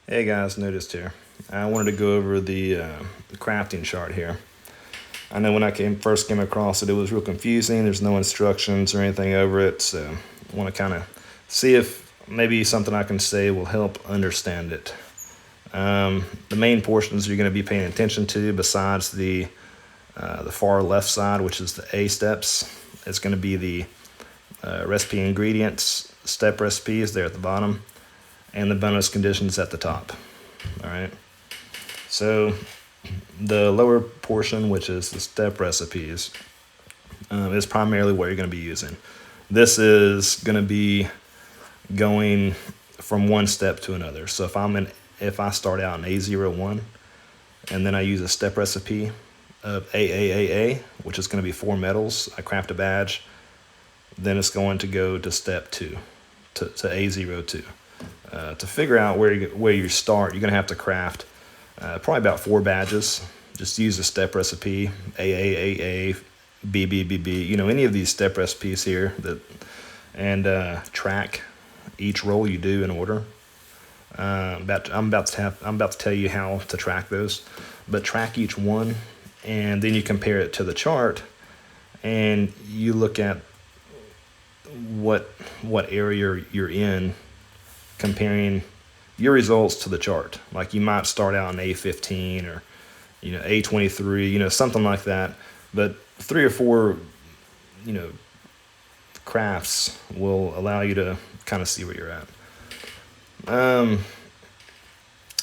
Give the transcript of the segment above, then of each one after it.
Hey guys, noticed here. I wanted to go over the crafting chart here. I know when I first came across it, it was real confusing. There's no instructions or anything over it, so I want to kind of see if maybe something I can say will help understand it. The main portions you're going to be paying attention to, besides the far left side, which is the A steps, it's going to be the recipe ingredients, step recipes there at the bottom, and the bonus conditions at the top. All right. So the lower portion, which is the step recipes, is primarily what you're going to be using. This is going to be going from one step to another. So if I start out in A01 and then I use a step recipe of AAAA, which is going to be 4 metals, I craft a badge, then it's going to go to step 2, to A02. To figure out where you start, you're going to have to craft probably about 4 badges. Just use a step recipe, AAAA, BBBB, any of these step recipes here, and track each roll you do in order. I'm about to tell you how to track those, but track each one, and then you compare it to the chart, and you look at what area you're in, comparing your results to the chart. Like you might start out in A15 or A23, something like that. But 3 or 4 crafts will allow you to kind of see where you're at.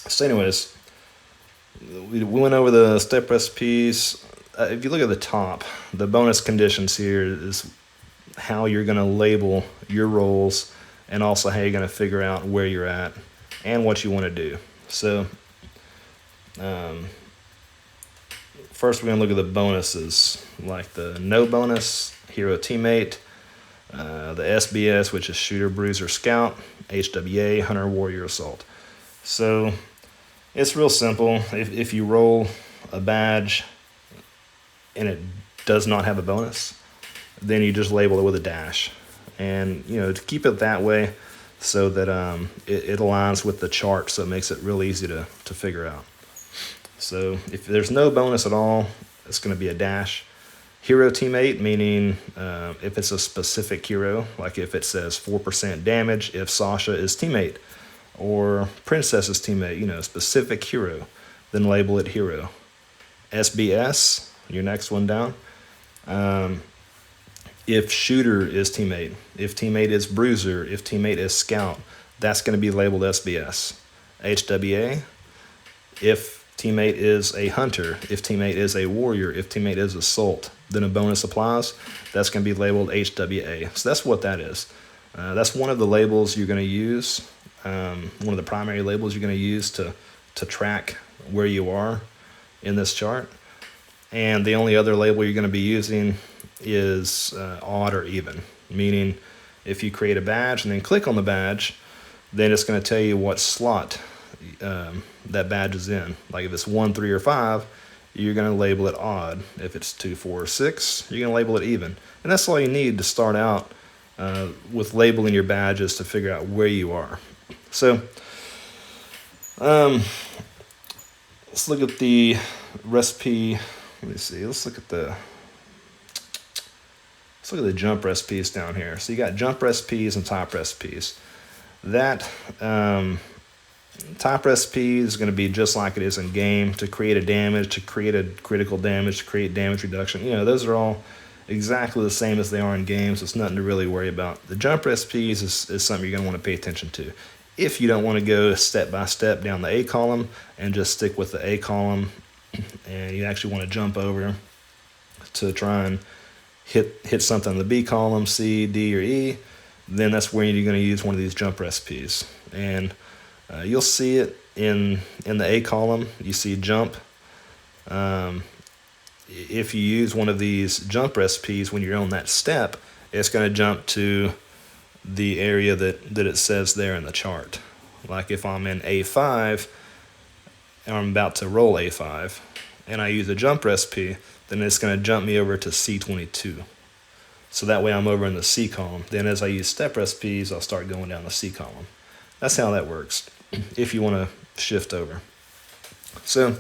So anyways, we went over the step recipes. If you look at the top, the bonus conditions here is how you're going to label your rolls, and also how you're going to figure out where you're at and what you want to do. So first we're going to look at the bonuses, like the no bonus, hero teammate, the SBS, which is shooter, bruiser, scout, HWA, hunter, warrior, assault. So it's real simple. If you roll a badge and it does not have a bonus, then you just label it with a dash. And to keep it that way so that it aligns with the chart, so it makes it real easy to figure out. So if there's no bonus at all, it's going to be a dash. Hero teammate, meaning if it's a specific hero, like if it says 4% damage if Sasha is teammate, or Princess is teammate, specific hero, then label it hero. SBS, your next one down. If shooter is teammate, if teammate is bruiser, if teammate is scout, that's going to be labeled SBS. HWA, if teammate is a hunter, if teammate is a warrior, if teammate is assault, then a bonus applies. That's going to be labeled HWA. So that's what that is. That's one of the labels you're going to use, one of the primary labels you're going to use to track where you are in this chart. And the only other label you're going to be using is odd or even, meaning if you create a badge and then click on the badge, then it's going to tell you what slot that badge is in. Like if it's 1, 3, or 5, you're going to label it odd. If it's 2, 4, or 6, you're going to label it even. And that's all you need to start out with labeling your badges, to figure out where you are. So let's look at the recipe. Let me see. Let's look at the jump recipes down here. So you got jump recipes and top recipes. That top recipe is going to be just like it is in game, to create a damage, to create a critical damage, to create damage reduction. Those are all exactly the same as they are in games. So it's nothing to really worry about. The jump recipes is something you're going to want to pay attention to. If you don't want to go step by step down the A column and just stick with the A column, and you actually want to jump over to try and hit something in the B column, C, D, or E, then that's where you're going to use one of these jump recipes. And you'll see it in the A column. You see jump. If you use one of these jump recipes when you're on that step, it's going to jump to the area that it says there in the chart. Like if I'm in A5, and I'm about to roll A5, and I use a jump recipe, then it's going to jump me over to C22. So that way I'm over in the C column. Then as I use step recipes, I'll start going down the C column. That's how that works. if you want to shift over. So,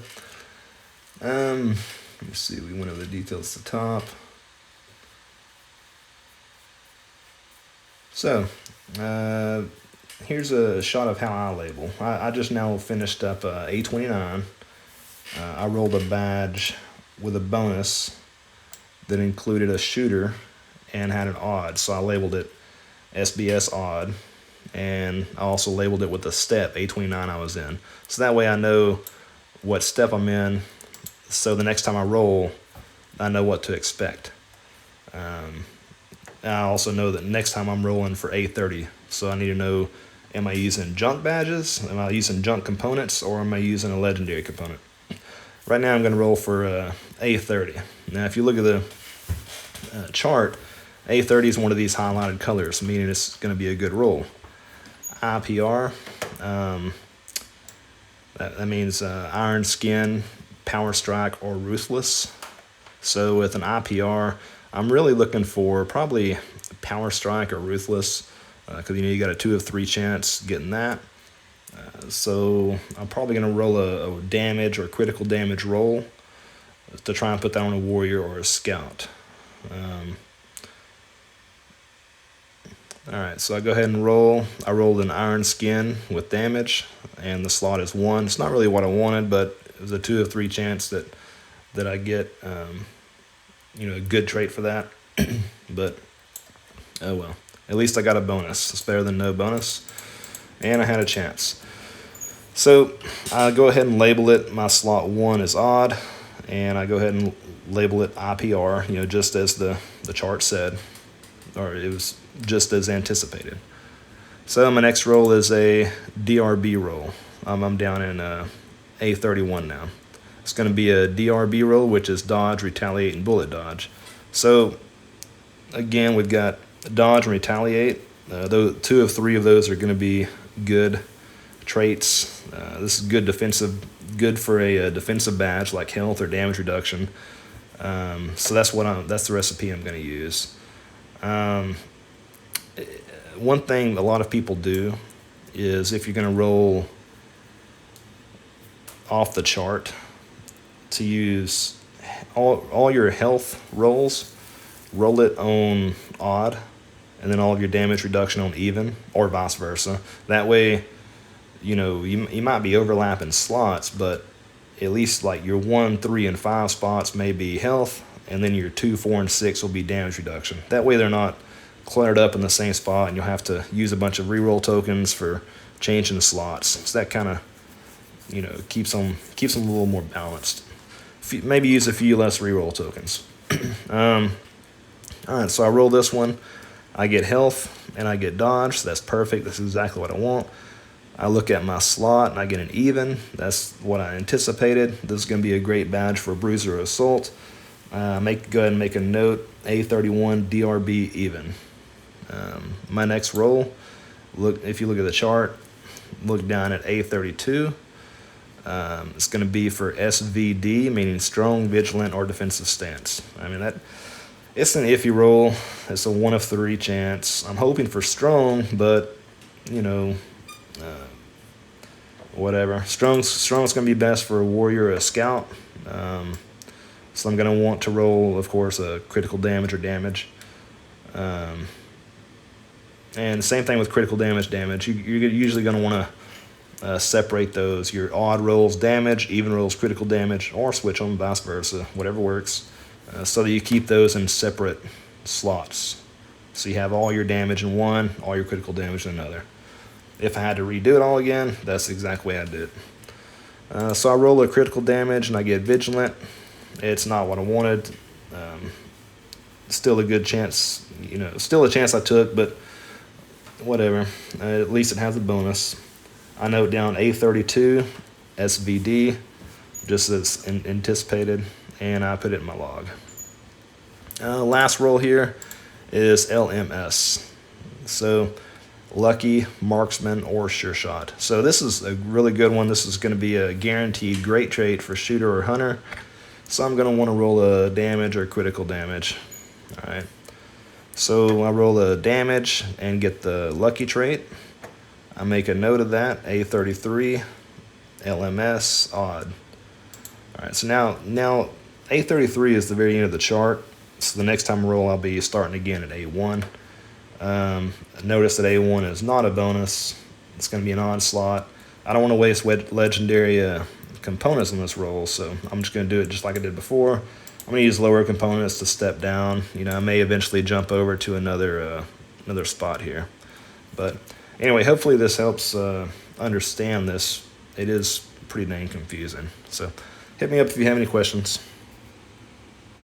let me see, we went over the details at the top. So, here's a shot of how I label. I just now finished up A29. I rolled a badge with a bonus that included a shooter and had an odd, so I labeled it SBS odd, and I also labeled it with the step A29 I was in. So that way I know what step I'm in, so the next time I roll, I know what to expect. I also know that next time I'm rolling for A30, so I need to know, am I using junk badges, am I using junk components, or am I using a legendary component? Right now I'm going to roll for A30. Now if you look at the chart, A30 is one of these highlighted colors, meaning it's going to be a good roll. IPR, that means Iron Skin, Power Strike, or Ruthless. So with an IPR, I'm really looking for probably Power Strike or Ruthless, because you got a 2 of 3 chance getting that. So I'm probably going to roll a damage or critical damage roll to try and put that on a warrior or a scout. Alright, so I go ahead and roll. I rolled an Iron Skin with damage, and the slot is 1. It's not really what I wanted, but it was a 2 of 3 chance that I get a good trait for that. But oh well, at least I got a bonus. It's better than no bonus, and I had a chance. So I go ahead and label it. My slot 1 is odd, and I go ahead and label it IPR, just as the chart said, or it was just as anticipated. So my next roll is a DRB roll. I'm down in A31 now. It's going to be a DRB roll, which is dodge, retaliate, and bullet dodge. So again, we've got dodge and retaliate. Those 2 of 3 of those are going to be good traits. This is good for a defensive badge like health or damage reduction. So that's the recipe I'm going to use. One thing a lot of people do is, if you're going to roll off the chart, to use all your health rolls, roll it on odd, and then all of your damage reduction on even, or vice versa. That way, you might be overlapping slots, but at least like your 1, 3, and 5 spots may be health, and then your 2, 4, and 6 will be damage reduction. That way they're not cluttered up in the same spot, and you'll have to use a bunch of reroll tokens for changing the slots. So that kind of keeps them a little more balanced. Maybe use a few less reroll tokens. All right, so I roll this one. I get health and I get dodge. So that's perfect. That's exactly what I want. I look at my slot and I get an even. That's what I anticipated. This is going to be a great badge for Bruiser Assault. Go ahead and make a note. A31 DRB even. My next roll. If you look at the chart, look down at A32. It's going to be for SVD, meaning strong, vigilant, or defensive stance. I mean, it's an iffy roll. It's a 1 of 3 chance. I'm hoping for strong, but whatever. Strong's going to be best for a warrior or a scout. So I'm going to want to roll, of course, a critical damage or damage. And the same thing with critical damage. You're usually going to want to separate those. Your odd rolls damage, even rolls critical damage, or switch them, vice versa, whatever works, so that you keep those in separate slots. So you have all your damage in one, all your critical damage in another. If I had to redo it all again, that's the exact way I did it. So I roll a critical damage and I get vigilant. It's not what I wanted. Still a good chance, still a chance I took, but whatever. At least it has a bonus. I note down A32 SVD, just as anticipated, and I put it in my log. Last roll here is LMS. So lucky, marksman, or sure shot. So this is a really good one. This is going to be a guaranteed great trait for shooter or hunter. So I'm going to want to roll a damage or critical damage. All right. So I roll a damage and get the lucky trait. I make a note of that, A33, LMS, odd. All right, so now A33 is the very end of the chart. So the next time I roll, I'll be starting again at A1. Notice that A1 is not a bonus. It's going to be an odd slot. I don't want to waste legendary components on this roll, so I'm just going to do it just like I did before. I'm going to use lower components to step down. You know, I may eventually jump over to another spot here. But anyway, hopefully this helps understand this. It is pretty dang confusing. So hit me up if you have any questions.